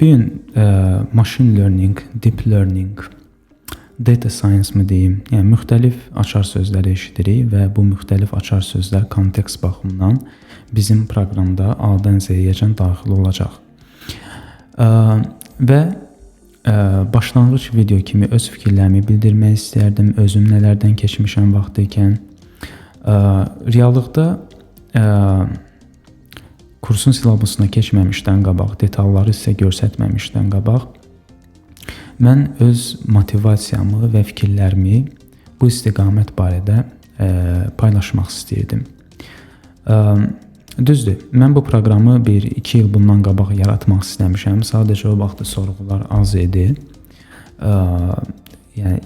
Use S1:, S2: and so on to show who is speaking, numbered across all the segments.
S1: Bu gün machine learning, deep learning, data science mı deyim, yəni müxtəlif açar sözləri eşidirik və bu müxtəlif açar sözlər kontekst baxımından bizim proqramda A-dan Z-yəcən daxil olacaq. Və başlanğıc video kimi öz fikirlərimi bildirmək istərdim, özüm nələrdən keçmişəm vaxtı ikən. Reallıqda kursun silabusuna keçməmişdən qabaq, detalları sizə göstərməmişdən qabaq, mən öz motivasiyamı və fikirlərimi bu istiqamət barədə paylaşmaq istəyirdim. Düzdür, mən bu proqramı 1-2 il bundan qabaq yaratmaq istəmişəm. Sadəcə o vaxtı sorğular az idi. Yəni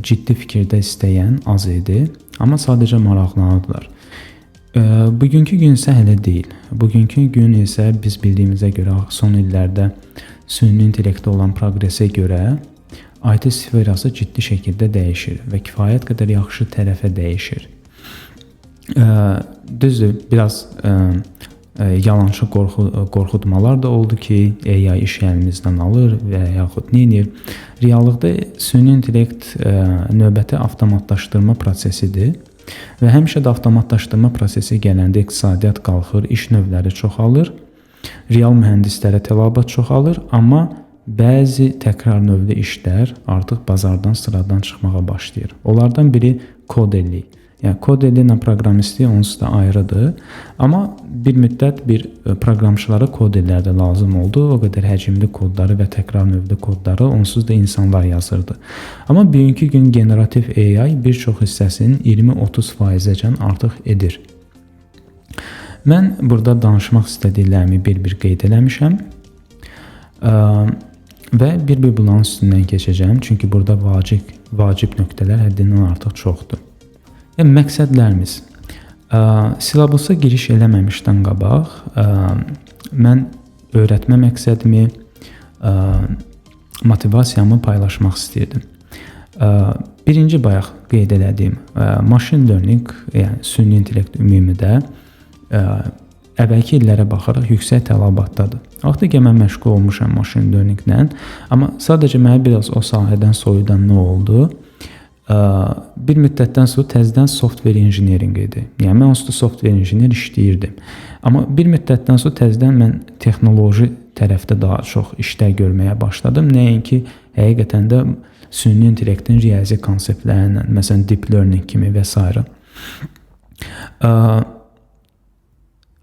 S1: ciddi fikirdə istəyən az idi, amma sadəcə maraqlanırdılar. Bugünkü gün isə hələ deyil. Bugünkü gün isə biz bildiyimizə görə son illərdə süni intellektdə olan progresə görə IT sferası ciddi şəkildə dəyişir və kifayət qədər yaxşı tərəfə dəyişir. Düzdür, biraz yalançı qorxutmalar da oldu ki, AI iş əlimizdən alır və yaxud neynir. Reallıqda süni intellekt növbəti avtomatlaşdırma prosesidir. Və həmişə də avtomatlaşdırma prosesi gələndə iqtisadiyyat qalxır, iş növləri çoxalır, real mühəndislərə tələbat çoxalır, amma bəzi təkrar növlü işlər artıq bazardan sıradan çıxmağa başlayır. Onlardan biri koderlik. Yəni koderli ilə proqramisti onsuz da ayrıdır, amma bir müddət proqramçılara koderlər də lazım oldu. O qədər həcmli kodları və təkrar növlü kodları onsuz da insanlar yazırdı. Amma bugünkü gün generativ AI bir çox hissəsinin 20-30%-əcən artıq edir. Mən burada danışmaq istədiklərimi bir-bir qeyd eləmişəm və bir-bir bunların üstündən keçəcəm, çünki burada vacib nöqtələr həddindən artıq çoxdur. Yəni, məqsədlərimiz. Silabusa giriş eləməmişdən qabaq mən öyrətmə məqsədimi, motivasiyamı paylaşmaq istəyirdim. Birinci bayaq qeyd elədiyim machine learning, yəni süni intellekt ümumidə əvvəlki illərə baxaraq yüksək tələbatdadır. Vaxtı ki, mən məşğul olmuşam machine learninglə, amma sadəcə mənə biraz o sahədən soyudan nə oldu? Bir müddətdən sonra təzədən software engineering idi. Yəni mən onsuz da software engineer işləyirdim. Amma bir müddətdən sonra təzədən mən texnoloji tərəfdə daha çox işlər görməyə başladım. Nəinki həqiqətən də süni intellektin riyazi konseptlərindən, məsələn deep learning kimi və s.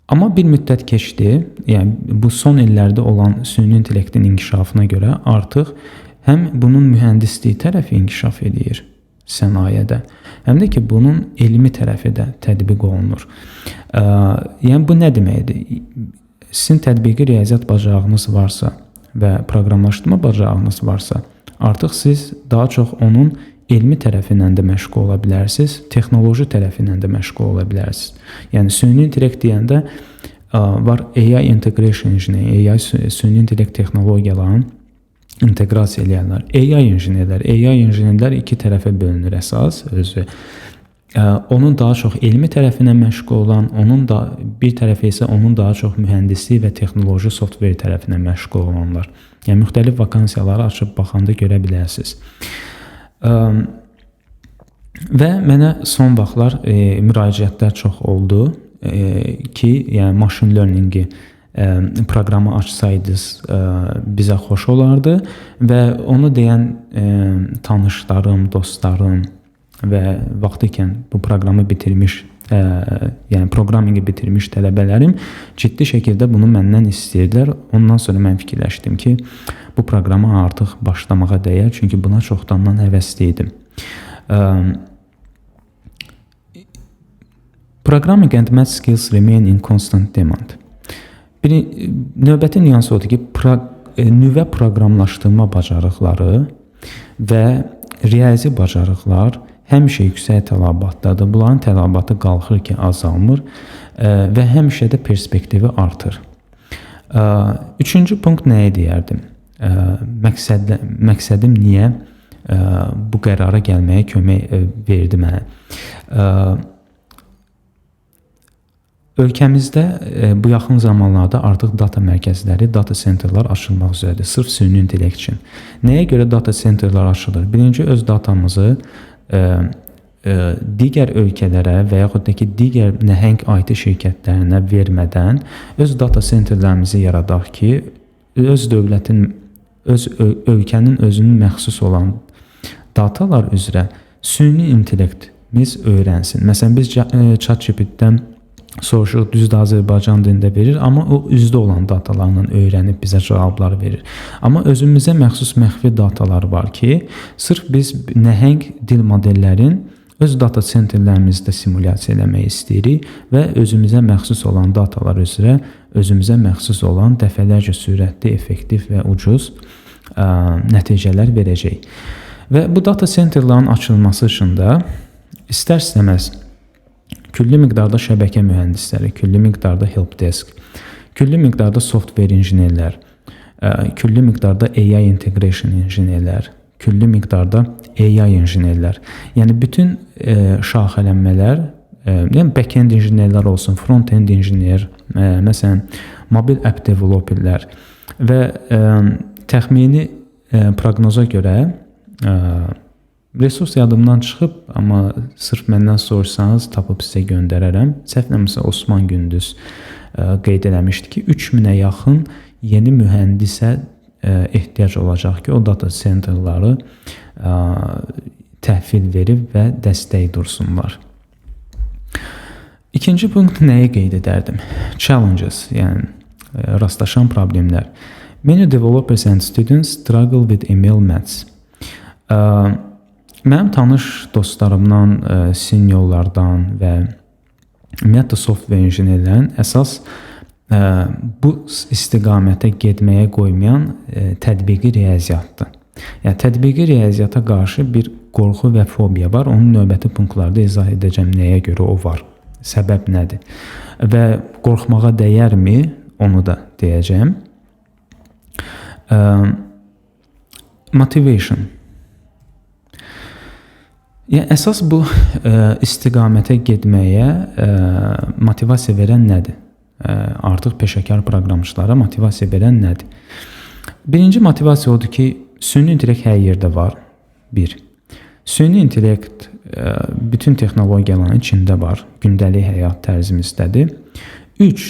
S1: Amma bir müddət keçdi. Yəni bu son illərdə olan süni intellektin inkişafına görə artıq həm bunun mühəndisliyi tərəfi inkişaf edir sənayedə, həm də ki, bunun elmi tərəfi də tətbiq olunur. Yəni, bu nə deməkdir? Sizin tətbiqi riyaziyyat bacarığınız varsa və proqramlaşdırma bacarığınız varsa, artıq siz daha çox onun elmi tərəfindən də məşğul ola bilərsiniz, texnoloji tərəfindən də məşğul ola bilərsiniz. Yəni, süni intellekt deyəndə var AI integration engineering, AI süni intellekt texnologiyalarının inteqrasiya eləyənlər, AI injinerlər iki tərəfə bölünür əsas özü. Onun daha çox elmi tərəfinə məşğul olan, bir tərəfi isə onun daha çox mühəndislik və texnoloji software tərəfinə məşğul olanlar. Yəni müxtəlif vakansiyaları açıb baxanda görə bilərsiniz. Və mənə son vaxtlar müraciətlər çox oldu ki, yəni machine learningi proqramı açsaydınız bizə xoş olardı və onu deyən tanışlarım, dostlarım və vaxtı ikən bu proqramı bitirmiş, yəni proqramingi bitirmiş tələbələrim ciddi şəkildə bunu məndən istəyirdilər. Ondan sonra mən fikirləşdim ki, bu proqramı artıq başlamağa dəyər, çünki buna çoxdandan həvəsli idim. Programming and math skills remain in constant demand. Növbəti nüans odur ki, nüvə proqramlaşdırma bacarıqları və riyazi bacarıqlar həmişə yüksək tələbatdadır. Bunların tələbatı qalxır ki, azalmır və həmişə də perspektivi artır. Üçüncü punkt nəyə deyərdim? Məqsədim niyə bu qərara gəlməyə kömək verdi mənə? Ölkəmizdə bu yaxın zamanlarda artıq data mərkəzləri, data centerlər açılmaq üzrədir, sırf süni intellekt üçün. Nəyə görə data centerlər açılır? Birinci, öz datamızı digər ölkələrə və yaxud da ki, digər nəhəng IT şirkətlərinə vermədən öz data centerlərimizi yaradaq ki, öz dövlətin, öz ölkənin özünün məxsus olan datalar üzrə süni intellektimiz öyrənsin. Məsələn, biz ChatGPT-dən soruşuruq, düzdür Azərbaycan dilində verir, amma o üzdə olan datalarla öyrənib bizə cavablar verir. Amma özümüzə məxsus məxfi datalar var ki, sırf biz nəhəng dil modellərin öz data centerlərimizdə simulyasiya eləmək istəyirik və özümüzə məxsus olan datalar üzrə özümüzə məxsus olan dəfələrcə sürətli, effektiv və ucuz nəticələr verəcək. Və bu data centerlərin açılması üçün də istər-istəməz külli miqdarda şəbəkə mühəndisləri, külli miqdarda helpdesk, külli miqdarda software injinerlər, külli miqdarda AI integration injinerlər, külli miqdarda AI injinerlər. Yəni bütün şaxələnmələr, yəni backend injinerlər olsun, frontend injiner, məsələn, mobil app developerlər və təxmini proqnoza görə resurs yadımdan çıxıb, amma sırf məndən soruşsanız tapıb sizə göndərərəm. Səhv eləmirəmsə Osman Gündüz qeyd eləmişdi ki, 3000-ə yaxın yeni mühəndisə ehtiyac olacaq ki, o data centerları təhvil verib və dəstək dursunlar. İkinci punkt nəyi qeyd edərdim? Challenges, yəni rastlaşan problemlər. Many developers and students struggle with email maths. Mənim tanış dostlarımdan, seniorlardan və ümumiyyətlə software injinerlərin əsas bu istiqamətə getməyə qoymayan tətbiqi riyaziyyatdır. Yəni tətbiqi riyaziyyata qarşı bir qorxu və fobiya var. Onun növbəti punktlarda izah edəcəm nəyə görə o var. Səbəb nədir? Və qorxmağa dəyərmi? Onu da deyəcəm. Motivation. Yəni əsas bu istiqamətə getməyə motivasiya verən nədir? Artıq peşəkar proqramçılara motivasiya verən nədir? Birinci motivasiya odur ki, süni intellekt hər yerdə var. 1. Süni intellekt bütün texnologiyaların içində var, gündəlik həyat tərzimizdədir. 3.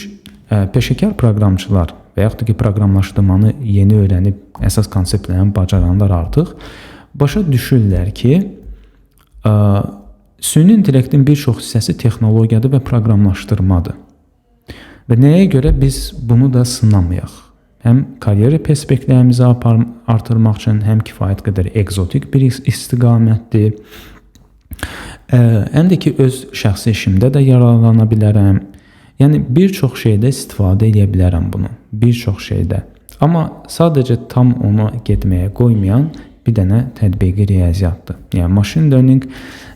S1: Peşəkar proqramçılar və yaxud da ki, proqramlaşdırmanı yeni öyrənib əsas konseptlərini bacaranlar artıq başa düşürlər ki, süni intellektin bir çox hissəsi texnologiyadır və proqramlaşdırmadır. Və nəyə görə biz bunu da sınamayaq? Həm karyera perspektivimizi artırmaq üçün, həm kifayət qədər egzotik bir istiqamətdir. Həm də ki, öz şəxsi işimdə də yararlana bilərəm. Yəni, bir çox şeydə istifadə edə bilərəm bunu. Bir çox şeydə. Amma sadəcə tam ona getməyə qoymayan bir dənə tətbiqi riyaziyyatdır. Yəni, machine learning,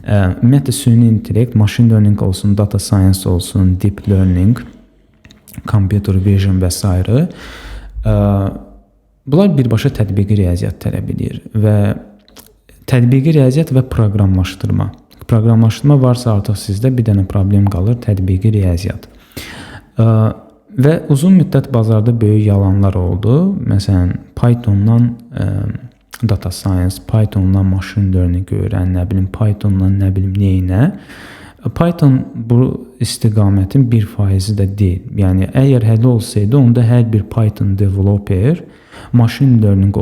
S1: ümumiyyətlə süni intellekt, machine learning olsun, data science olsun, deep learning, computer vision və s. Bunlar birbaşa tətbiqi riyaziyyat tələb edir və tətbiqi riyaziyyat və proqramlaşdırma. Proqramlaşdırma varsa artıq sizdə bir dənə problem qalır, tətbiqi riyaziyyat. Və uzun müddət bazarda böyük yalanlar oldu. Məsələn, Pythondan data science, Pythondan machine learning öyrən, nə bilim, Pythondan nə bilim neyinə. Python bu istiqamətin 1% də deyil. Yəni, əgər hələ olsaydı, onda hər bir Python developer machine learning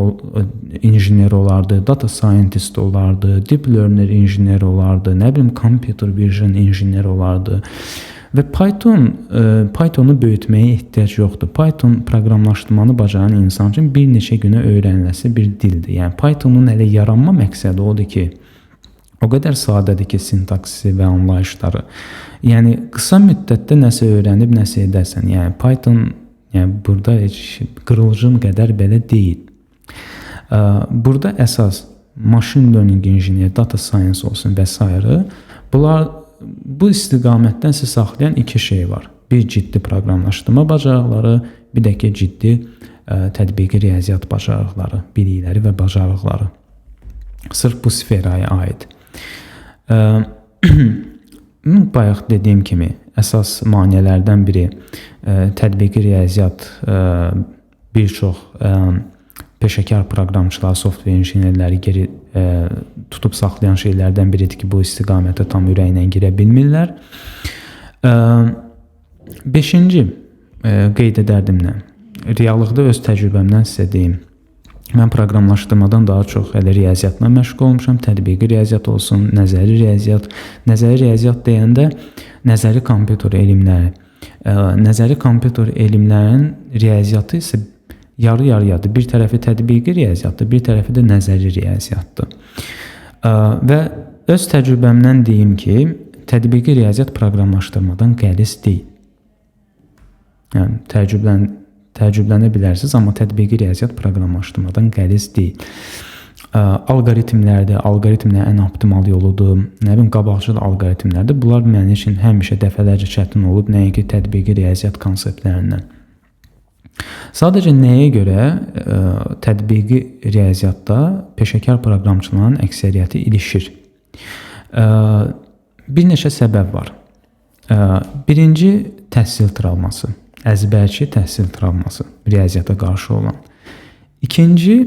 S1: injineri olardı, data scientist olardı, deep learner injineri olardı, nə bilim, computer vision injineri olardı. Və Pythonu böyütməyə ehtiyac yoxdur. Python proqramlaşdırmanı bacaran insan üçün bir neçə günə öyrəniləsi bir dildir. Yəni, Pythonun hələ yaranma məqsədi odur ki, o qədər sadədir ki, sintaksisi və anlayışları. Yəni, qısa müddətdə nəsə öyrənib, nəsə edərsən. Yəni, Python burada heç qırılcım qədər belə deyil. Burada əsas machine learning injinier, data science olsun və s. Bu istiqamətdən sizi saxlayan iki şey var. Bir, ciddi proqramlaşdırma bacarıqları, bir də ki, ciddi tətbiqi riyaziyyat bacarıqları, bilikləri və bacarıqları. Sırf bu sferaya aid. Bayaq dediyim kimi, əsas maneələrdən biri tətbiqi riyaziyyat bir çox peşəkar proqramçılar, software injinerləri geri tutub saxlayan şeylərdən biridir ki, bu istiqamətə tam ürəklə girə bilmirlər. 5-ci qeyd edərdim nə? Reallıqda öz təcrübəmdən sizə deyim. Mən proqramlaşdırmadan daha çox hələ riyaziyyatla məşğul olmuşam. Tətbiqi riyaziyyat olsun, nəzəri riyaziyyat. Nəzəri riyaziyyat deyəndə nəzəri kompüter elmləri. Nəzəri kompüter elmlərinin riyaziyyatı isə yarı-yarıyadır. Bir tərəfi tətbiqi riyaziyyatdır, bir tərəfi də nəzəri riyaziyyatdır. Və öz təcrübəmdən deyim ki, tətbiqi riyaziyyat proqramlaşdırmadan qəliz deyil. Yəni, təəccüblənə bilərsiniz, amma tətbiqi riyaziyyat proqramlaşdırmadan qəliz deyil. Alqoritmlərdir, alqoritmlər ən optimal yoludur, nə bilim, qabaqcıl alqoritmlərdir. Bunlar mənim üçün həmişə dəfələrcə çətin olub, nəinki tətbiqi riyaziyyat konseptlərindən. Sadəcə nəyə görə tətbiqi riyaziyyatda peşəkar proqramçıların əksəriyyəti ilişir? Bir neçə səbəb var. Birinci, təhsil travması, əzbərçi təhsil travması riyaziyyata qarşı olan. İkinci,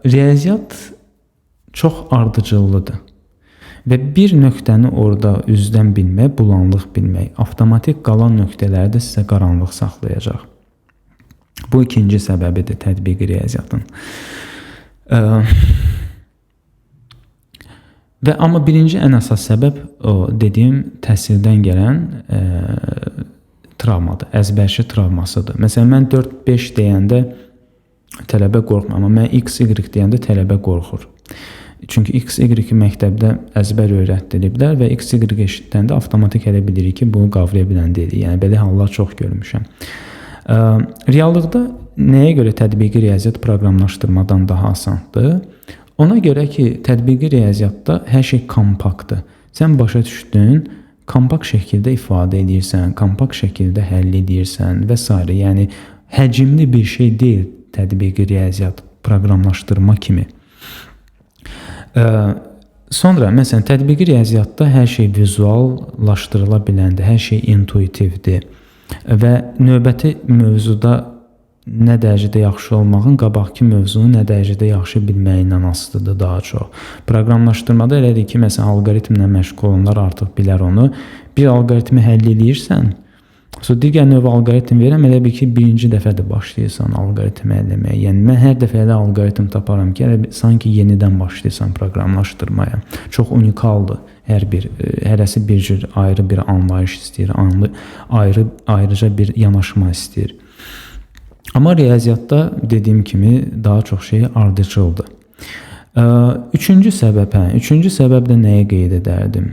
S1: riyaziyyat çox ardıcıllıdır və bir nöqtəni orada üzdən bilmək, bulanlıq bilmək, avtomatik qalan nöqtələri də sizə qaranlıq saxlayacaq. Bu ikinci səbəbidir tətbiqi riyaziyyatın. Və amma birinci ən əsas səbəb o dediyim təhsildən gələn travmadır, əzbərçi travmasıdır. Məsələn, mən 4-5 deyəndə tələbə qorxmur, amma mən X, Y deyəndə tələbə qorxur. Çünki X, Y-i məktəbdə əzbər öyrətdiriblər və X, Y eşitdəndə avtomatik elə bilirik ki, bunu qavraya bilən deyil. Yəni, belə hallar çox görmüşəm. Reallıqda nəyə görə tətbiqi riyaziyyat proqramlaşdırmadan daha asandır? Ona görə ki, tətbiqi riyaziyyatda hər şey kompaktdır. Sən başa düşdün, kompakt şəkildə ifadə edirsən, kompakt şəkildə həll edirsən və s. Yəni, həcmli bir şey deyil tətbiqi riyaziyyat proqramlaşdırma kimi. Sonra, məsələn, tətbiqi riyaziyyatda hər şey vizuallaşdırıla biləndir, hər şey intuitivdir. Və növbəti mövzuda nə dərəcədə yaxşı olmağın qabaqki mövzunu nə dərəcədə yaxşı bilməyindən asılıdır daha çox. Proqramlaşdırmada elədir ki, məsələn, alqoritmlə məşğul olanlar artıq bilər onu. Bir alqoritmi həll edirsən, sonra digər növ alqoritm verirəm, elə bir ki, birinci dəfədə başlayırsan alqoritmi əlləməyə. Yəni, mən hər dəfə elə alqoritm taparam ki, sanki yenidən başlayırsan proqramlaşdırmaya. Çox unikaldır. Hərəsi bir cür ayrı bir anlayış istəyir, ayrıca bir yanaşma istəyir. Amma riyaziyyatda dediyim kimi daha çox şey ardıcıldır. Üçüncü səbəb də nəyə qeyd edərdim?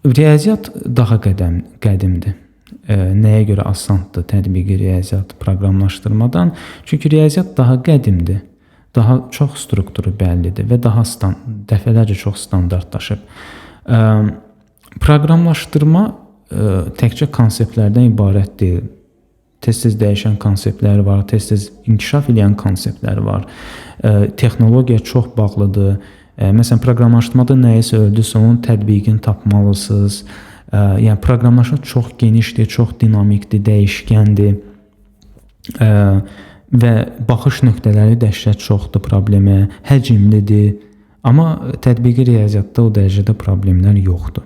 S1: Riyaziyyat daha qədimdir. Nəyə görə asandır tətbiqi riyaziyyat proqramlaşdırmadan? Çünki riyaziyyat daha qədimdir. Daha çox strukturu bəllidir və daha dəfələrcə çox standartlaşıb. Proqramlaşdırma təkcə konseptlərdən ibarət deyil. Tez-tez dəyişən konseptlər var, tez-tez inkişaf edən konseptlər var. Texnologiya çox bağlıdır. Məsələn, proqramlaşdırmada nəyisə öldüsə, onun tətbiqini tapmalısınız. Yəni, proqramlaşma çox genişdir, çox dinamikdir, dəyişkəndir. Və baxış nöqtələri dəhşət çoxdur problemə, həcmlidir. Amma tətbiqi riyaziyyatda o dərəcədə problemlər yoxdur.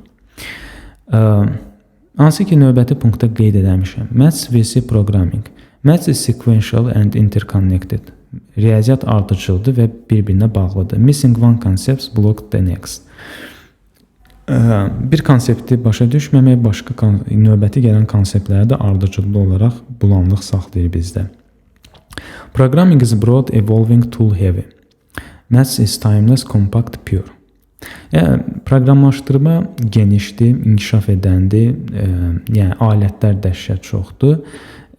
S1: Hansı ki, növbəti punktda qeyd edəmişəm. Maths vs. Programming. Maths is sequential and interconnected. Riyaziyyat ardıcıldır və bir-birinə bağlıdır. Missing one concept blocked the next. Bir konsepti başa düşməmək, başqa növbəti gələn konseptləri də ardıcıllı olaraq bulanlıq saxlayır bizdə. Programming is broad, evolving, tool-heavy. Maths is timeless, compact, pure. Yəni, proqramlaşdırma genişdir, inkişaf edəndir, yəni alətlər dəhşət çoxdur.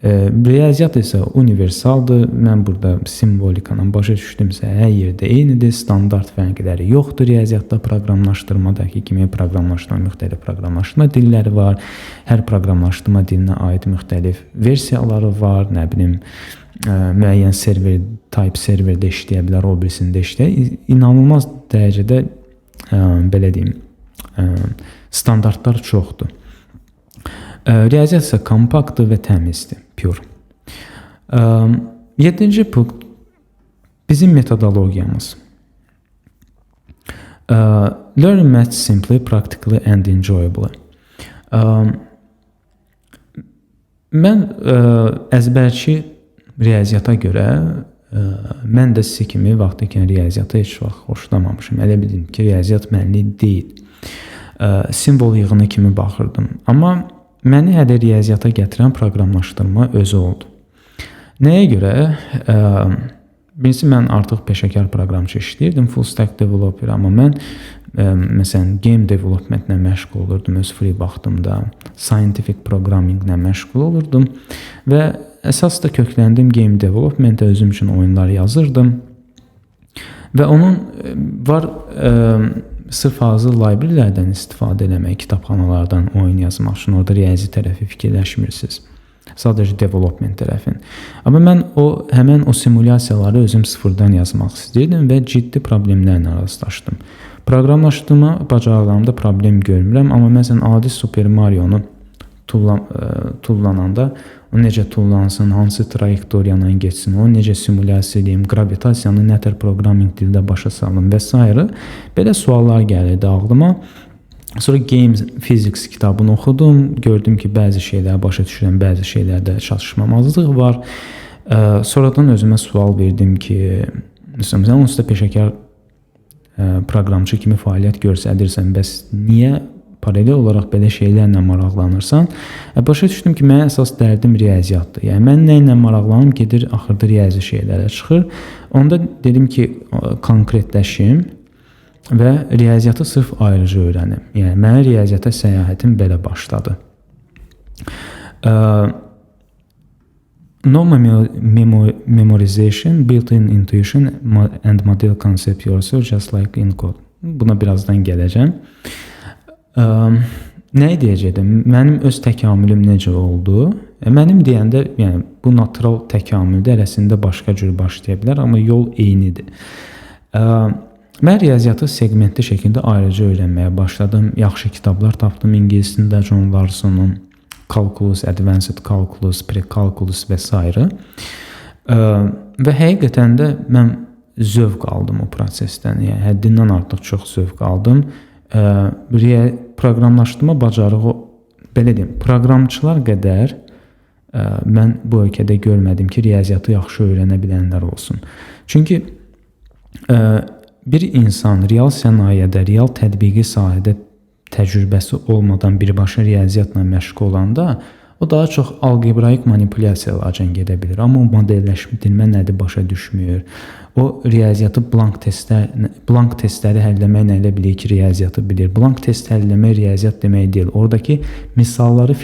S1: Riyaziyyat isə universaldır. Mən burada simvolikanın başa düşdümsə, hər yerdə eynidir, standart fərqləri yoxdur. Riyaziyyatda proqramlaşdırmadakı kimi proqramlaşdırma müxtəlif proqramlaşdırma dilləri var. Hər proqramlaşdırma dilinə aid müxtəlif versiyaları var, nə bilim, müəyyən serverdə işləyə bilər, o birisində işləyə. İnanılmaz dərəcədə belə deyim, standartlar çoxdur. Riyaziyyat isə kompaktdır və təmizdir, pure. 7-ci punkt bizim metodologiyamız. Learn math simply, practically and enjoyably. Mən əzbərçi riyaziyyata görə mən də sizi kimi vaxtı ikən riyaziyyatı heç vaxt xoşlamamışım. Elə bildim ki, riyaziyyat mənlik deyil. Simvol yığını kimi baxırdım. Amma məni hələ riyaziyyata gətirən proqramlaşdırma özü oldu. Nəyə görə? Birincisi, mən artıq peşəkar proqramçı işləyirdim, full stack developer, amma mən məsələn game developmentlə məşğul olurdum öz free vaxtımda, scientific programminglə məşğul olurdum və əsas da kökləndim game developmentə, özüm üçün oyunlar yazırdım və onun var sırf hazır librarylərdən istifadə eləmək, kitabxanalardan oyun yazmaq üçün, orada riyazi tərəfi fikirləşmirsiniz. Sadəcə development tərəfin. Amma mən həmən o simulyasiyaları özüm sıfırdan yazmaq istəyirdim və ciddi problemlərlə rastlaşdım. Proqramlaşdırma bacarıqlarımda problem görmürəm, amma məsələn adi Super Mario-nu tullananda o necə tullansın, hansı trayektoriyanla geçsin, o necə simulyasiya edeyim, gravitasiyanı nətər proqraming dildə başa salım və s. Belə suallar gəlirdi ağlıma. Sonra Game Physics kitabını oxudum, gördüm ki, bəzi şeyləri başa düşürəm, bəzi şeylərdə çatışmamazlıq var. Sonradan özümə sual verdim ki, məsələn, onsuz da peşəkar proqramçı kimi fəaliyyət göstərirsən, bəs niyə paralel olaraq belə şeylərlə maraqlanırsan? Başa düşdüm ki, mənim əsas dərdim riyaziyyatdır. Yəni, mən nə ilə maraqlanım, gedir, axırda riyazi şeylərə çıxır. Onda dedim ki, konkretləşim və riyaziyyatı sırf ayrıcı öyrənim. Yəni, mənim riyaziyyata səyahətim belə başladı. No memorization, built-in intuition and model concept yourself just like in code. Buna birazdan gələcəm. Nəyi deyəcəkdim? Mənim öz təkamülüm necə oldu? Mənim deyəndə, yəni, bu natural təkamüldə ərəsində başqa cür başlaya bilər, amma yol eynidir. Mən riyaziyyatı segmentli şəkildə ayrıca öyrənməyə başladım. Yaxşı kitablar tapdım ingiliscəsində, John Larsonun Calculus, Advanced Calculus, Pre-Calculus və s. Və həqiqətən də mən zövq aldım o prosesdən. Yəni, həddindən artıq çox zövq aldım. Proqramlaşdırma bacarığı, belə deyim, proqramçılar qədər mən bu ölkədə görmədim ki, riyaziyyatı yaxşı öyrənə bilənlər olsun. Çünki bir insan real sənayədə, real tətbiqi sahədə təcrübəsi olmadan birbaşa riyaziyyatla məşğul olanda, o daha çox algebraik manipulyasiyalarla gedə bilir. Amma o modelləşdirmə nədir başa düşmür. O riyaziyyatı blank testləri həll etməklə elə bilir ki, riyaziyyatı bilir. Blank test həll etmək riyaziyyat demək deyil. Oradakı misalları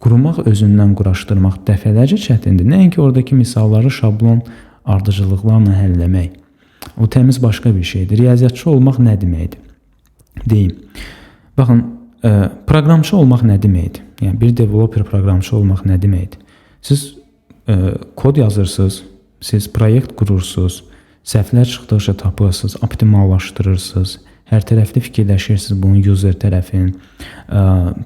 S1: qurmaq, özündən quraşdırmaq dəfələrcə çətindir. Nəinki oradakı misalları şablon ardıcıllıqlarla həll etmək. O təmiz başqa bir şeydir. Riyaziyyatçı olmaq nə deməkdir? Deyim. Baxın, proqramçı olmaq nə deməkdir? Yəni, bir developer proqramçı olmaq nə deməkdir? Siz kod yazırsınız, siz proyekt qurursunuz, səhvlər çıxdıqca tapırsınız, optimallaşdırırsınız, hər tərəfli fikirləşirsiniz bunun user tərəfin,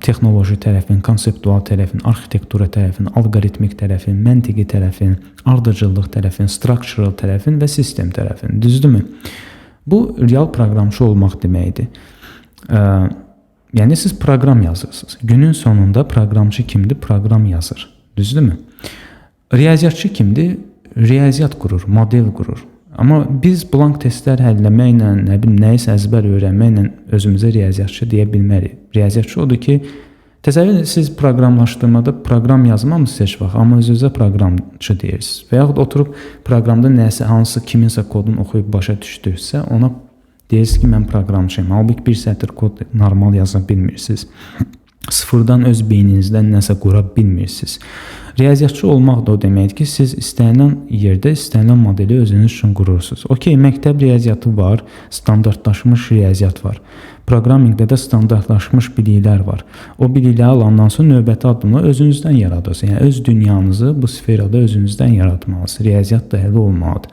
S1: texnoloji tərəfin, konseptual tərəfin, arxitektura tərəfin, alqoritmik tərəfin, məntiqi tərəfin, ardıcıllıq tərəfin, structural tərəfin və sistem tərəfin. Düzdürmü? Bu, real proqramçı olmaq deməkdir. Yəni, siz proqram yazırsınız. Günün sonunda proqramçı kimdir? Proqram yazır. Düzdürmü? Riyaziyyatçı kimdir? Riyaziyyat qurur, model qurur. Amma biz blank testlər həll etməklə, nəyisə əzbər öyrənməklə özümüzə riyaziyyatçı deyə bilmərik. Riyaziyyatçı odur ki, təsəvvür edin, siz proqramlaşdırmada proqram yazmamısınız heç vaxt, amma özünüzə proqramçı deyirsiniz. Və yaxud oturub proqramda nəsə, hansı kiminsə kodunu oxuyub başa düşdürsə, ona deyirsiniz ki, mən proqramçıyım. Halbuki bir sətr kod normal yaza bilmirsiniz. Sıfırdan öz beyninizdən nəsə qura bilmirsiniz. Riyaziyyatçı olmaq da o deməkdir ki, siz istənilən yerdə istənilən modeli özünüz üçün qurursunuz. Okey, məktəb riyaziyyatı var, standartlaşmış riyaziyyat var. Proqramingdə də standartlaşmış biliklər var. O bilikləri alandan sonra növbəti addımla özünüzdən yaradırsınız. Yəni, öz dünyanızı bu sferada özünüzdən yaratmalısınız. Riyaziyyat da elə olmalıdır.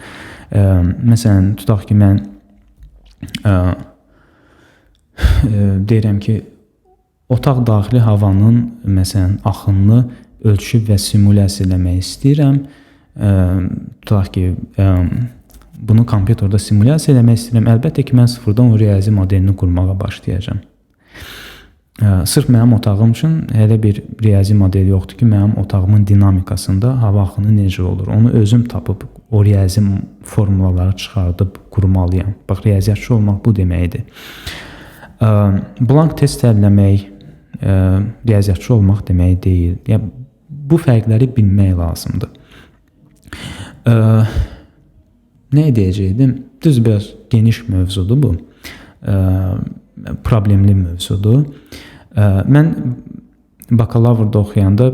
S1: Məsələn, tutaq ki, mən deyirəm ki, otaq daxili havanın məsələn axınını ölçüb və simulyasiya etmək istəyirəm. Tutaq ki, bunu kompüterdə simulyasiya etmək istəyirəm. Əlbəttə ki, mən sıfırdan o riyazi modelini qurmağa başlayacağam. Sırf mənim otağım üçün hələ bir riyazi model yoxdur ki, mənim otağımın dinamikasında hava axını necə olur. Onu özüm tapıb o riyazi formulaları çıxardıb qurmalıyam. Bax, riyaziyyatçı olmaq bu deməkdir. Blank test həlləmək riyaziyyatçı olmaq demək deyil. Yəni, bu fərqləri bilmək lazımdır. Nə deyəcəkdim? Düz biraz geniş mövzudur bu. Problemli mövzudur. Mən bakalavrda oxuyanda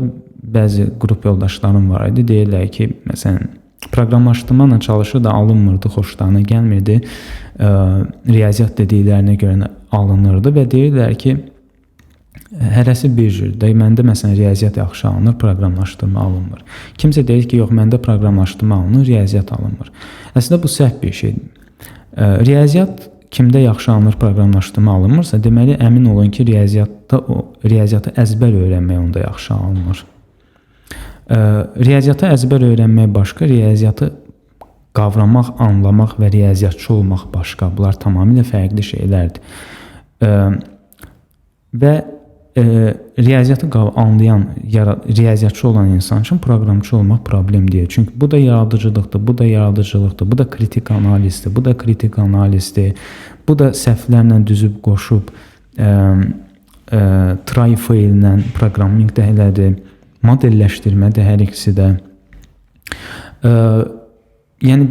S1: bəzi qrup yoldaşlarım var idi. Deyirlər ki, məsələn, proqramlaşdırma ilə çalışır da alınmırdı, xoşlarına gəlmirdi. Riyaziyyat dediklərinə görə alınırdı və deyirlər ki, hərəsi bir cürdür. Məndə məsələn riyaziyyat yaxşı alınır, proqramlaşdırma alınmır. Kimsə deyir ki, yox, məndə proqramlaşdırma alınır, riyaziyyat alınmır. Əslində bu səhv bir şeydir. Riyaziyyat kimdə yaxşı alınır, proqramlaşdırma alınmırsa, deməli əmin olun ki, riyaziyyatı əzbər öyrənmək onda yaxşı alınmır. Riyaziyyatı əzbər öyrənmək başqa, riyaziyyatı qavramaq, anlamaq və riyaziyyatçı olmaq başqa. Bunlar tamamilə fərqli şeylərdir. Və riyaziyyatı anlayan, riyaziyyatçı olan insan üçün proqramçı olmaq problem deyil. Çünki bu da yaradıcılıqdır, bu da yaradıcılıqdır, bu da kritik analizdir, bu da kritik analizdir, bu da səhvlərlə düzüb qoşub try faillə proqraming də elədir, modelləşdirmə də hər ikisi də. Yəni,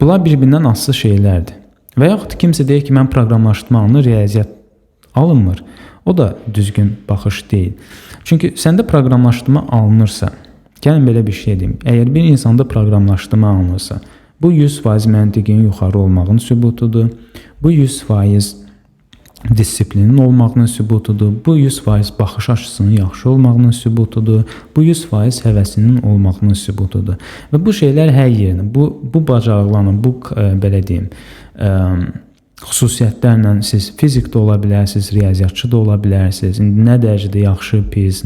S1: bunlar bir-birindən asılı şeylərdir. Və yaxud kimsə deyir ki, mən proqramlaşdırma alınır, riyaziyyat alınmır. O da düzgün baxış deyil. Çünki səndə proqramlaşdırma alınırsa, gəlin belə bir şey deyim. Əgər bir insanda proqramlaşdırma alınırsa, bu 100% məntiqin yuxarı olmağının sübutudur. Bu 100% disiplinin olmağının sübutudur. Bu 100% baxış açısının yaxşı olmağının sübutudur. Bu 100% həvəsinin olmağının sübutudur. Və bu şeylər hər yerinə, bu bacarıqlarla, bu belə deyim, xüsusiyyətlərlə siz fizik də ola bilərsiniz, riyaziyyatçı da ola bilərsiniz. İndi nə dərəcədə yaxşı, pis,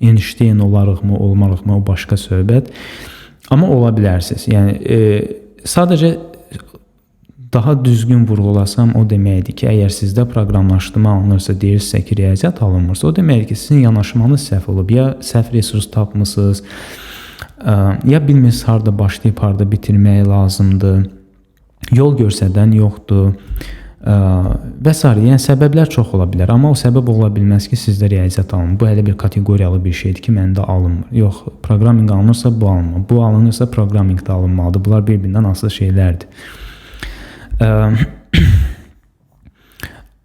S1: Einstein olarıqmı, olmarıqmı, o başqa söhbət. Amma ola bilərsiniz. Yəni, sadəcə daha düzgün vurğulasam o deməkdir ki, əgər sizdə proqramlaşdırma alınırsa, deyirsə ki, riyaziyyat alınmırsa, o deməkdir ki, sizin yanaşmanız səhv olub. Ya səhv resurs tapmısınız, ya bilmirsiniz harada başlayıb, harada bitirmək lazımdır. Yol görsədən yoxdur və s. Yəni, səbəblər çox ola bilər. Amma o səbəb ola bilməz ki, sizdə riyaziyyat alınır. Bu hələ bir kateqoriyalı bir şeydir ki, məndə alınmır. Yox, proqraming alınırsa bu alınmır. Bu alınırsa proqraming də alınmalıdır. Bunlar bir-birindən asılı şeylərdir.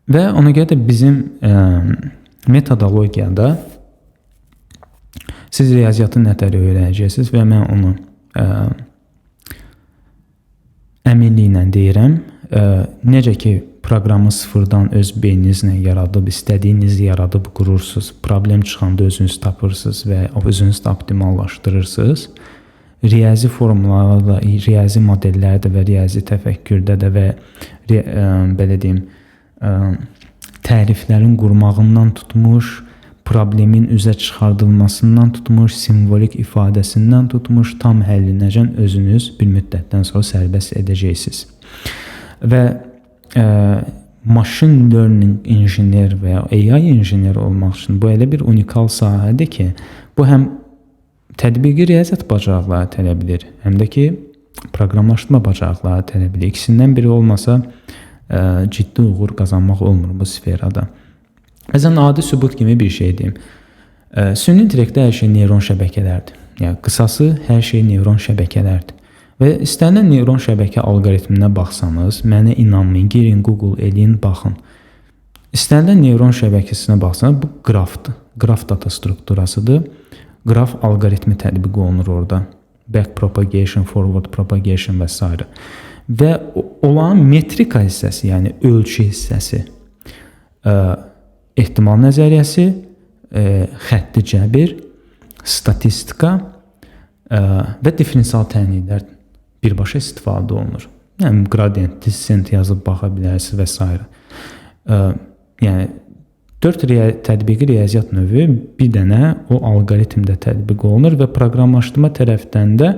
S1: Və ona görə də bizim metodologiyada siz riyaziyyatı nətər öyrənəcəksiniz və mən onu əminliklə deyirəm, necə ki, proqramı sıfırdan öz beyninizlə yaradıb, istədiyinizi yaradıb qurursunuz, problem çıxanda özünüz tapırsınız və özünüz də optimallaşdırırsınız. Riyazi formulalarda da, riyazi modellərdə və riyazi təfəkkürdə də və belə deyim, təriflərin qurmağından tutmuş, problemin üzə çıxardılmasından tutmuş, simvolik ifadəsindən tutmuş, tam həllinəcən özünüz bir müddətdən sonra sərbəst edəcəksiniz. Və machine learning injiner və ya AI injineri olmaq üçün bu elə bir unikal sahədir ki, bu həm tətbiqi riyaziyyat bacarıqları tələb edir, həm də ki, proqramlaşdırma bacarıqları tələb edir. İkisindən biri olmasa, ciddi uğur qazanmaq olmur bu sferada. Məsələn, adi sübut kimi bir şey deyim. Süni intellektdə hər şey neyron şəbəkələrdir. Yəni, qısası hər şey neyron şəbəkələrdir. Və istənilən neyron şəbəkə alqoritminə baxsanız, mənə inanmayın, girin, Google eləyin, baxın. İstənilən neyron şəbəkəsinə baxsanız, bu qrafdır. Qraf data strukturasıdır. Qraf alqoritmi tətbiq olunur orada. Back propagation, forward propagation və s. Və olan metrika hissəsi, yəni ölçü hissəsi, ehtimal nəzəriyyəsi, xətti cəbir, statistika və differensial tənliklər birbaşa istifadə olunur. Yəni, gradient, descent yazıb baxa bilərsiniz və s. yəni 4 tətbiqi riyaziyyat növü bir dənə o alqoritmdə tətbiq olunur və proqramlaşdırma tərəfdən də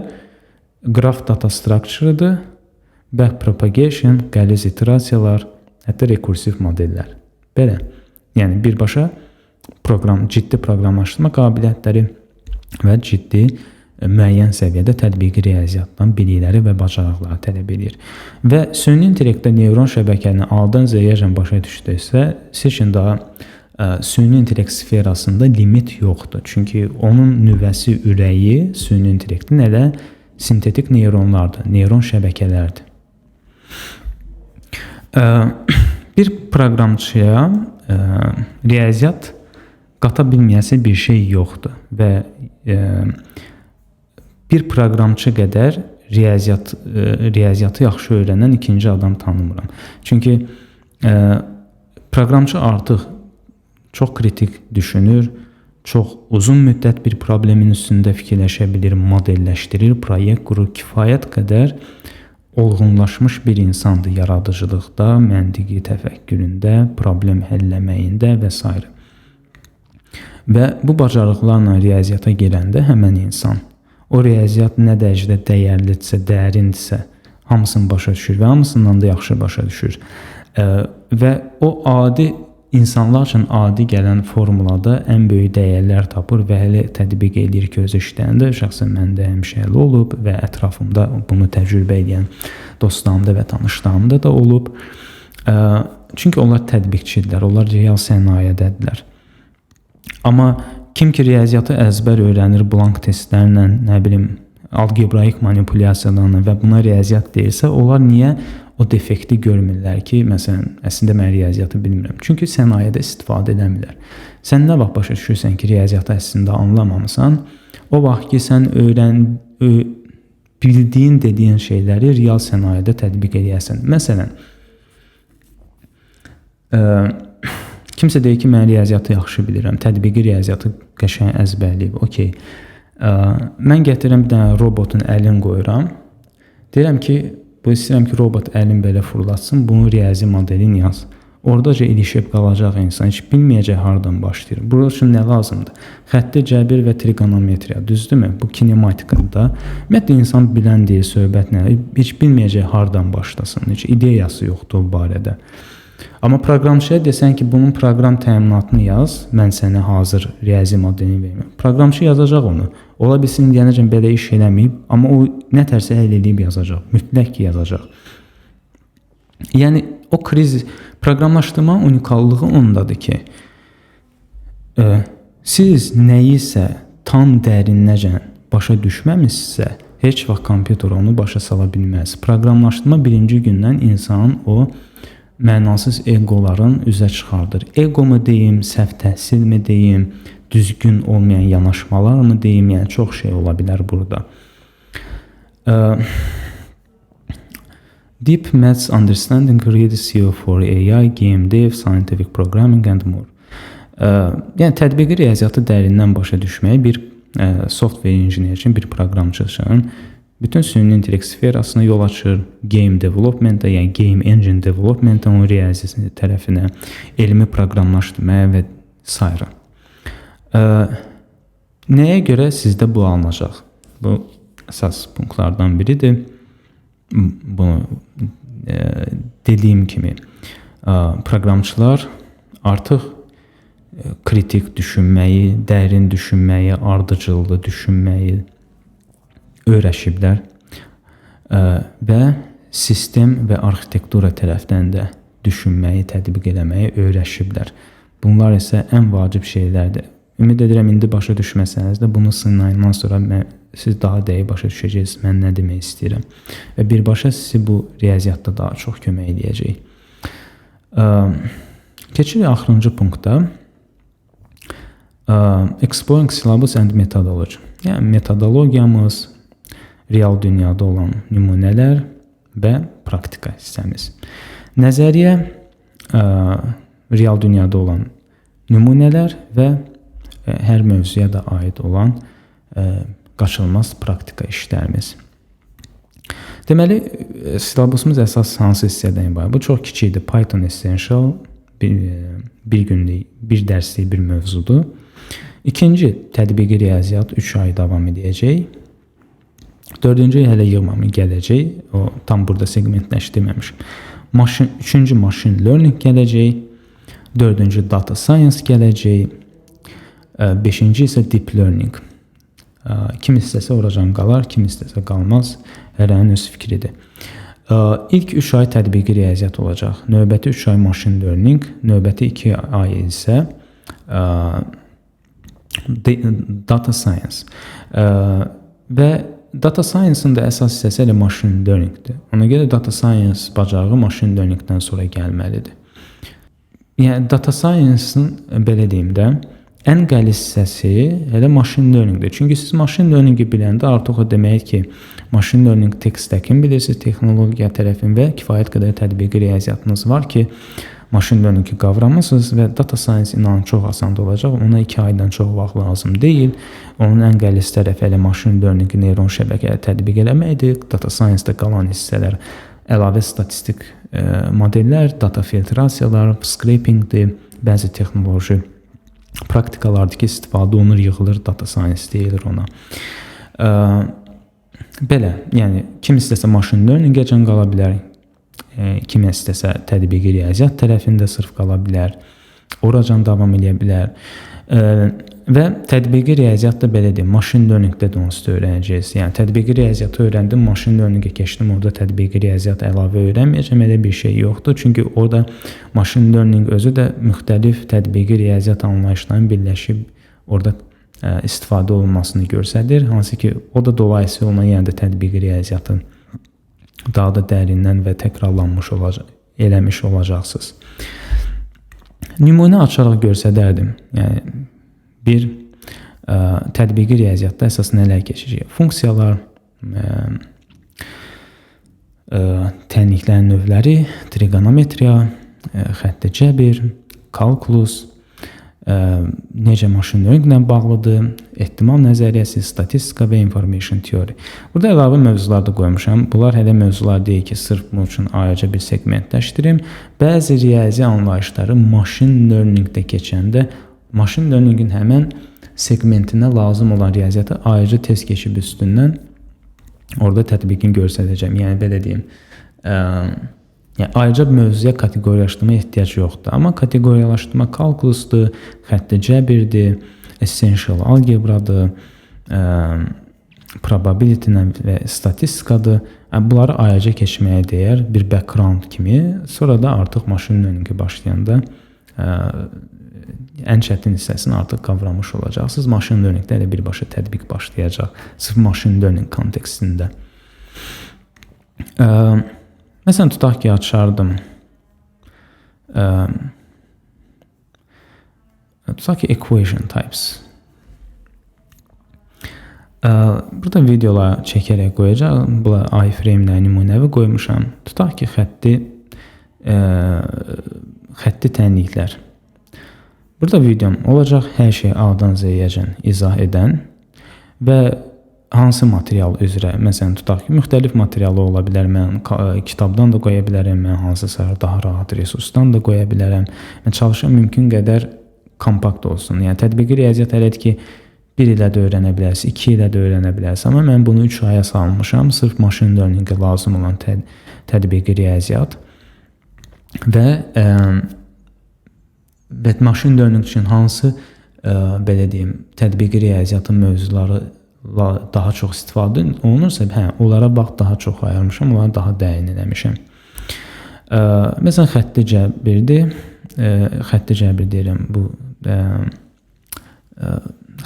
S1: graph data structure-dır, backpropagation, qəliz iterasiyalar, hətta rekursiv modellər. Belə. Yəni birbaşa ciddi proqramlaşdırma qabiliyyətləri və ciddi müəyyən səviyyədə tətbiqi riyaziyyatdan bilikləri və bacarıqları tələb edir. Və süni intellektdə neyron şəbəkəni A-dan Z-yəcən başa düşdüksə, siz üçün daha süni intellekt sferasında limit yoxdur. Çünki onun nüvəsi, ürəyi süni intellektin elə sintetik neyronlardır, neyron şəbəkələrdir. Bir proqramçıya riyaziyyat qata bilməyəsi bir şey yoxdur və bir proqramçı qədər riyaziyyatı yaxşı öyrənən ikinci adam tanımıram. Çünki proqramçı artıq çox kritik düşünür, çox uzun müddət bir problemin üstündə fikirləşə bilir, modelləşdirir, proyekt qurur, kifayət qədər olğunlaşmış bir insandır yaradıcılıqda, məntiqi təfəkküründə, problem həlləməyində və s. Və bu bacarıqlarla riyaziyyata gələndə həmən insan o riyaziyyat nə dərəcədə dəyərlidirsə, dərindirsə, hamısını başa düşür və hamısından da yaxşı başa düşür. Və o adi insanlar üçün adi gələn formulada ən böyük dəyərlər tapır və hələ tətbiq edir ki, özü işləyəndə şəxsən məndə həmişə elə olub və ətrafımda bunu təcrübə edən dostlarımda və tanışlarımda da olub. Çünki onlar tətbiqçidirlər, onlar real sənayedədirlər. Amma kim ki riyaziyyatı əzbər öyrənir blank testlərlə, nə bilim, algebraik manipulyasiyalarla və buna riyaziyyat deyirsə, onlar niyə o defekti görmürlər ki, məsələn, əslində mən riyaziyyatı bilmirəm. Çünki sənayədə istifadə edəmirlər. Sən nə vaxt başa düşürsən ki, riyaziyyatı əslində anlamamısan, o vaxt ki, sən bildiyin, dediyin şeyləri real sənayədə tətbiq edəsən. Məsələn, kimsə deyir ki, mən riyaziyyatı yaxşı bilirəm, tətbiqi riyaziyyatı qəşəng əzbərləyib, okey. Mən gətirirəm bir dənə robotun əlini qoyuram, deyirəm ki, istəyirəm ki, robot əlini belə fırlatsın, bunun riyazi modelini yaz. Oradaca ilişib qalacaq insan, heç bilməyəcək hardan başlayır. Bunun üçün nə lazımdır? Xətti cəbir və trigonometriya, düzdürmü? Bu kinematikadır. Ümumiyyətlə, insan bilən deyil, söhbət nə? Heç bilməyəcək hardan başlasın, heç ideyası yoxdur bu barədə. Amma proqramçıya desən ki, bunun proqram təminatını yaz, mən sənə hazır riyazi modelini verməm. Proqramçı yazacaq onu. Ola bilsin, deyənəcən belə iş eləməyib, amma o nə tərsə həll edib yazacaq. Mütləq ki, yazacaq. Yəni, o kriz, proqramlaşdırma unikallığı ondadır ki, siz nəyisə tam dərinləcən başa düşməmişsə, heç vaxt kompüter onu başa sala bilməz. Proqramlaşdırma birinci gündən insanın o mənasız egoların üzə çıxardır. Ego mu deyim, səhv təhsil mi deyim, düzgün olmayan yanaşmalar mı deyim, yəni çox şey ola bilər burada. Deep Maths Understanding Read SEO for AI, Game Dev, Scientific Programming and more. Yəni tətbiqi riyaziyyatı dərindən başa düşməyi bir software injinier üçün, bir proqramçı üçün bütün süni intellekt sferasına yol açır, game development-a, yəni game engine development-a, onun riyazi tərəfinə, elmi proqramlaşdırmaya və s. Nəyə görə sizdə bu alınacaq? Bu əsas punktlardan biridir. Bunu dediyim kimi, proqramçılar artıq kritik düşünməyi, dərin düşünməyi, ardıcıllı düşünməyi öyrəşiblər və sistem və arxitektura tərəfdən də düşünməyi, tətbiq eləməyi öyrəşiblər. Bunlar isə ən vacib şeylərdir. Ümid edirəm, indi başa düşməsəniz də bunu sınayından sonra siz daha dəqiq başa düşəcəksiniz, mən nə demək istəyirəm. Və birbaşa sizi bu riyaziyyatda daha çox kömək edəcək. Keçirik axırıncı punkta. Exploring syllabus and methodology. Yəni metodologiyamız, real dünyada olan nümunələr və praktika hissəmiz. Nəzəriyyə real dünyada olan nümunələr və hər mövzuya da aid olan qaçılmaz praktika işlərimiz. Deməli, silabusumuz əsas hansı hissədən ibarət? Bu çox kiçikdir. Python Essential bir günlük, bir dərslik bir mövzudur. İkinci tətbiqi riyaziyyat 3 ay davam edəcək. Dördüncü hələ yığmamı gələcək. O tam burada segmentləşdirməmişim. Üçüncü machine learning gələcək. Dördüncü data science gələcək. Beşinci isə deep learning. Kim istəsə oracan qalar, kim istəsə qalmaz. Hərənin öz fikridir. İlk 3 ay tətbiqi riyaziyyat olacaq. Növbəti 3 ay machine learning, növbəti 2 ay isə data science. Və data science-ın da əsas hissəsi elə machine learning-dir. Ona görə data science bacarığı machine learning-dən sonra gəlməlidir. Yəni data science-ın belə deyim də ən qəliz hissəsi elə machine learning-dir. Çünki siz machine learning-i biləndə artıq o deməkdir ki, machine learning tech stack-in bilirsiniz, texnologiya tərəfin və kifayət qədər tətbiqi riyaziyyatınız var ki, machine learning-i qavramısınız və data science inanın çox asan olacaq. Ona 2 aydan çox vaxt lazım deyil. Onun ən qəliz tərəfi elə machine learning-i neyron şəbəkəyə tətbiq eləməkdir. Data science-da qalan hissələr əlavə statistik modellər, data filtrasiyalar, scraping-dir, bəzi texnoloji praktikalardır ki, istifadə olunur, yığılır, data science deyilir ona. Belə, yəni kim istəsə machine learning-ə can qala bilər, kim istəsə tətbiqi riyaziyyat tərəfində sırf qala bilər, oracan davam edə bilər. Və tətbiqi riyaziyyat da belədir, machine learning-də də onsuz öyrənəcəyiz. Yəni tətbiqi riyaziyyatı öyrəndim, machine learning-ə keçdim, orada tətbiqi riyaziyyat əlavə öyrənməyəcəm, elə bir şey yoxdur. Çünki orada machine learning özü də müxtəlif tətbiqi riyaziyyat anlayışlarının birləşib orada istifadə olunmasını göstərir. Hansı ki, o da dolayısıyla ona yəni də tətbiqi riyaziyyatın daha da dərindən və təkrarlanmış eləmiş olacaqsınız. Nümunə açaraq göstərərdim. Yəni bir tətbiqi riyaziyyatda əsas nələr keçəcək? Funksiyalar, tənliklərin növləri, trigonometriya, xətti cəbir, kalkulus, necə machine learning-lə bağlıdır, ehtimal nəzəriyyəsi, statistika və information theory. Burada əlavə mövzular da qoymuşam. Bunlar hələ mövzular deyil ki, sırf bunun üçün ayrıca bir segmentləşdirim. Bəzi riyazi anlayışları machine learning-də keçəndə machine learning-in həmən segmentinə lazım olan riyaziyyatı ayrıca test keçib üstündən orada tətbiqini göstərəcəm. Yəni belə deyim, yəni ayrıca mövzuya kateqoriyalaşdırma ehtiyac yoxdur. Amma kateqoriyalaşdırma kalkulusdur, xətti cəbirdir, essential algebradır, probability və statistikadır. Bunları ayrıca keçməyə dəyər bir background kimi. Sonra da artıq machine learning-i başlayanda ən çətin hissəsini artıq qavramış olacaqsınız. Machine learning-də elə birbaşa tətbiq başlayacaq. Sırf machine learning kontekstində. Məsələn, tutaq ki, açardım. Tutaq ki, equation types. Burada videolar çəkərək qoyacaq. Bula iframe-lə nümunəvi qoymuşam. Tutaq ki, xətti tənliklər. Burada videom olacaq, hər şey A-dan Z-yəcən izah edən və hansı material üzrə, məsələn, tutaq ki, müxtəlif materialı ola bilər, mən kitabdan da qoya bilərəm, mən hansısa daha rahat resursdan da qoya bilərəm. Mən çalışıram mümkün qədər kompakt olsun. Yəni, tətbiqi riyaziyyat elədir ki, 1 ilə də öyrənə bilərsiniz, 2 ilə də öyrənə bilərsiniz. Amma mən bunu 3 aya salmışam, sırf machine learning-ə lazım olan tətbiqi riyaziyyat və machine learning üçün hansı belə deyim, tətbiqi riyaziyyatın mövzuları daha çox istifadə olunursa, onlara bax daha çox ayırmışam, onlara daha dərin eləmişəm. Məsələn, xətti cəbirdir. Xətti cəbir deyirəm, bu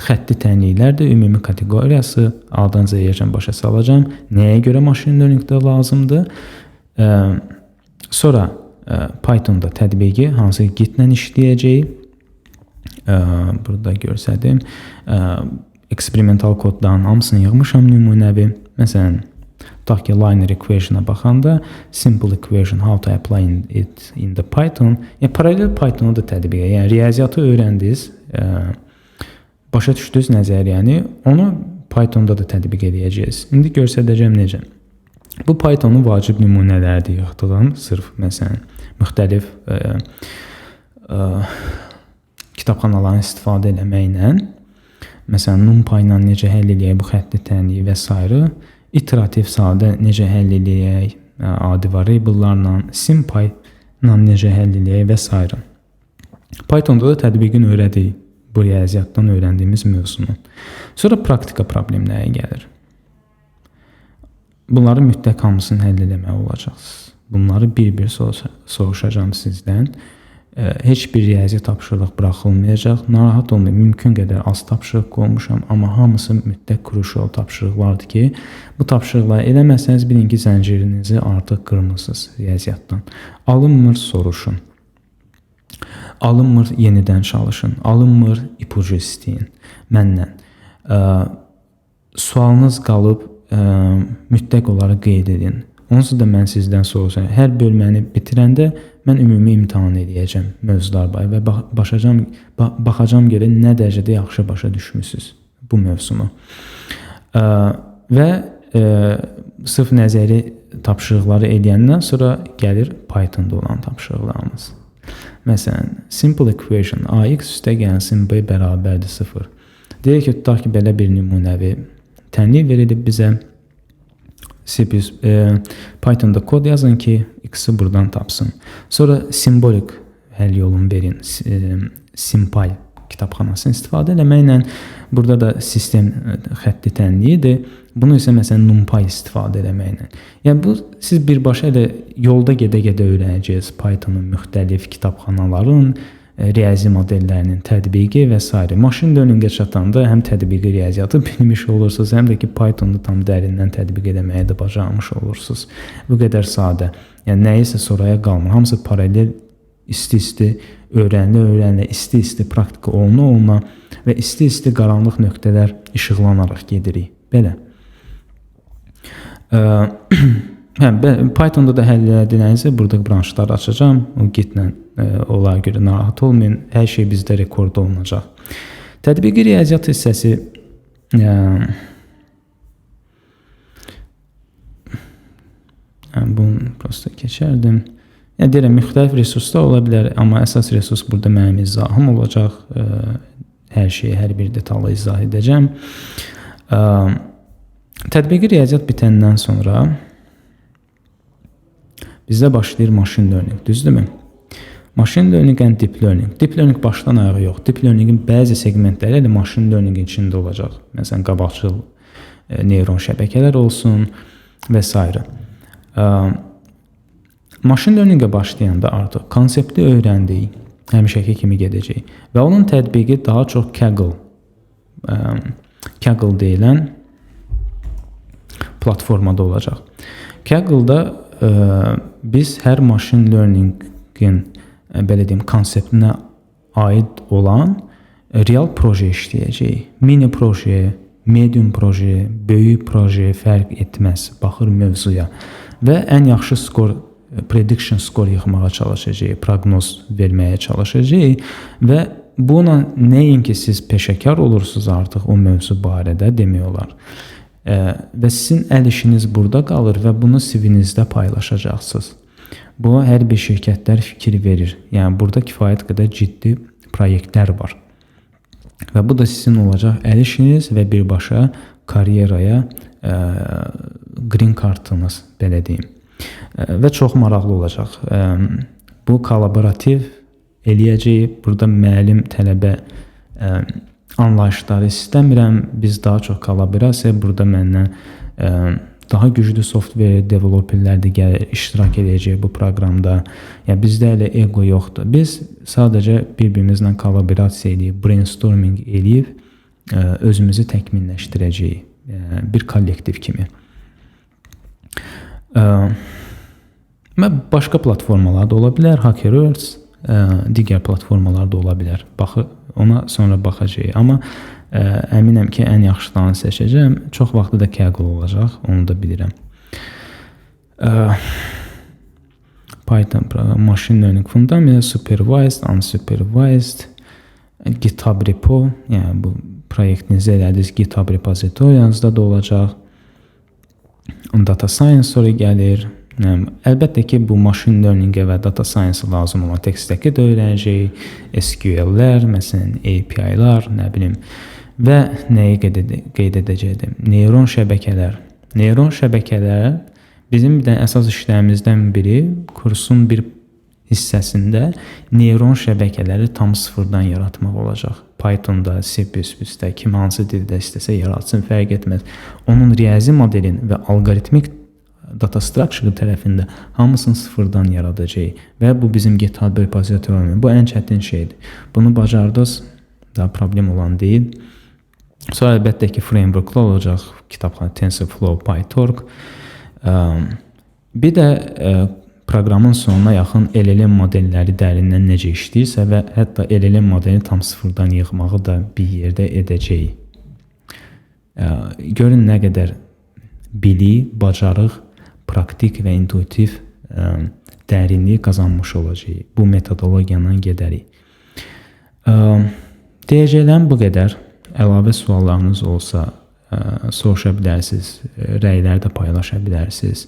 S1: xətti tənliklərdir, ümumi kateqoriyası, A-dan Z-yəcən başa salacağım. Nəyə görə machine learning-də lazımdır? Sonra Python-da tətbiqi, hansı Git-lə işləyəcək. Burada görsədim. Eksperimental kodların hamısını yığmışam nümunəvi. Məsələn, tutaq ki, linear equation-a baxanda simple equation, how to apply it in the Python. Yəni, paralel Python-u da tətbiqə. Yəni, riyaziyyatı öyrəndiniz, başa düşdünüz nəzəriyyəni, onu Python-da da tətbiq edəcəyiz. İndi göstərəcəm necə. Bu Python-un vacib nümunələrdir yığdığım, sırf məsələn, müxtəlif kitabxanaların istifadə etməklə, məsələn, NumPy ilə necə həll edək bu xətti tənliyi və s. iterativ sadə necə həll edək, adi variablelarla, SymPy ilə necə həll edək və s. Pythonda da tətbiqini öyrədik bu riyaziyyatdan öyrəndiyimiz mövzunu. Sonra praktika problemləri gəlir. Bunları mütləq hamısını həll etmək olacaqsınız. Bunları bir-bir soruşacağam sizdən. Heç bir riyazi tapşırıq buraxılmayacaq. Narahat olmayın, mümkün qədər az tapşırıq qoymuşam, amma hamısı mütləq crucial tapşırıqlardır ki, bu tapşırıqları eləməsəniz bilin ki, zəncirinizi artıq qırmısınız riyaziyyatdan. Alınmır, soruşun. Alınmır, yenidən çalışın. Alınmır, ipucu istəyin məndən. Sualınız qalıb, mütləq olaraq qeyd edin. Onsuz da mən sizdən soruşacağam. Hər bölməni bitirəndə mən ümumi imtahan edəcəm mövzular barədə və baxacağam görə nə dərəcədə yaxşı başa düşmüsünüz bu mövzunu. Və sırf nəzəri tapşırıqları edəndən sonra gəlir Pythonda olan tapşırıqlarımız. Məsələn, simple equation ax üstə gəlsin b bərabərdir 0. Deyək ki, tutaq ki, belə bir nümunəvi tənlik verilib bizə. Pythonda kod yazın ki, x-i buradan tapsın. Sonra simbolik həll yolunu verin. SymPy kitabxanasını istifadə etməklə, burada da sistem xətti tənliyidir. Bunu isə məsələn NumPy istifadə etməklə. Yəni bu siz birbaşa elə yolda gedə-gedə öyrənəcəksiniz Pythonun müxtəlif kitabxanaların, riyazi modellərinin tətbiqi və s. Machine learning-ə çatanda həm tətbiqi riyaziyyatı bilmiş olursunuz, həm də ki Pythonu tam dərindən tətbiq etməyə də bacarmış olursunuz. Bu qədər sadə. Yəni nəyisə sonraya qalmır. Hamısı paralel, isti-isti öyrənilə, isti-isti praktika oluna və isti-isti qaranlıq nöqtələr işıqlanaraq gedirik. Belə. Pythonda da həll edilənizə burada branşlar açacağam. O Gitlə onlara görə narahat olmayın. Hər şey bizdə rekord olunacaq. Tətbiqi riyaziyyat hissəsi bunu prosta keçərdim. Yəni deyirəm, müxtəlif resurslar ola bilər, amma əsas resurs burada mənim izahım olacaq. Hər şeyi, hər bir detalı izah edəcəm. Tətbiqi riyaziyyat bitəndən sonra bizdə başlayır machine learning, düzdürmü? Machine learning and deep learning. Deep learning başdan ayağa yox. Deep learningin bəzi segmentləri elə machine learning içində olacaq. Məsələn, qabaqcıl neyron şəbəkələr olsun və s. Machine learning-ə başlayanda artıq konsepti öyrəndik, həmişəki kimi gedəcək və onun tətbiqi daha çox Kaggle deyilən platformada olacaq. Kaggle-da biz hər machine learning-in belə deyim, konseptinə aid olan real proje işləyəcək. Mini proje, medium proje, böyük proje fərq etməz, baxır mövzuya və ən yaxşı skor, prediction skor yığmağa çalışacaq, proqnoz verməyə çalışacaq və buna nəinki siz peşəkar olursunuz artıq o mövzu barədə demək olar. Və sizin əl işiniz burada qalır və bunu CV-nizdə paylaşacaqsınız. Buna hər bir şirkətlər fikir verir. Yəni burada kifayət qədər ciddi proyektlər var. Və bu da sizin olacaq əl işiniz və birbaşa karyeraya green kartınız, belə deyim. Və çox maraqlı olacaq. Bu kollaborativ eləyəcək. Burada müəllim, tələbə anlayışları istəmirəm. Biz daha çox kollaborasiya, burada məndən daha güclü software developerlər də gəlir, iştirak edəcək bu proqramda. Yəni bizdə elə ego yoxdur. Biz sadəcə bir-birimizlə kollaborasiya edib, brainstorming edib özümüzü təkmilləşdirəcəyik. Bir kollektiv kimi. Başqa platformalar da ola bilər, HackerOrds, digər platformalar da ola bilər. Ona sonra baxacağıq. Amma əminəm ki, ən yaxşılarını seçəcəm. Çox vaxtı da Kaggle olacaq, onu da bilirəm. Python program, machine learning fundament, supervised, unsupervised, GitHub repo, yəni bu proyektinizi elədiniz GitHub repozitoriyanızda da olacaq. Data science sonra gəlir, Əlbəttə ki, bu machine learning-ə və data science lazım olan tekstdəki də öyrənəcəyik, SQL-lər, məsələn, API-lar, nə bilim və nəyi qeyd edəcəkdim? Neyron şəbəkələr. Neyron şəbəkələr bizim bir də əsas işlərimizdən biri kursun bir hissəsində neyron şəbəkələri tam sıfırdan yaratmaq olacaq. Pythonda, C++-də, kim hansı dildə istəsə yaratsın, fərq etməz. Onun riyazi modelin və alqoritmik data structure tərəfində hamısını sıfırdan yaradacağıq və bu bizim GitHub repozitoriyumuz. Bu ən çətin şeydir. Bunu bacardınız, daha problem olan deyil. Sonra əlbəttə ki, frameworklar olacaq. Kitabxana TensorFlow, PyTorch. Bir də proqramın sonuna yaxın LLM modelləri dərindən necə işləyirsə və hətta LLM modelini tam sıfırdan yığmağı da bir yerdə edəcəyik. Görün nə qədər bilik, bacarıq, praktik və intuitiv dərinlik qazanmış olacağıq. Bu metodologiyadan gedərik. Deyəcəklərim bu qədər. Əlavə suallarınız olsa soruşa bilərsiniz, rəyləri də paylaşa bilərsiniz.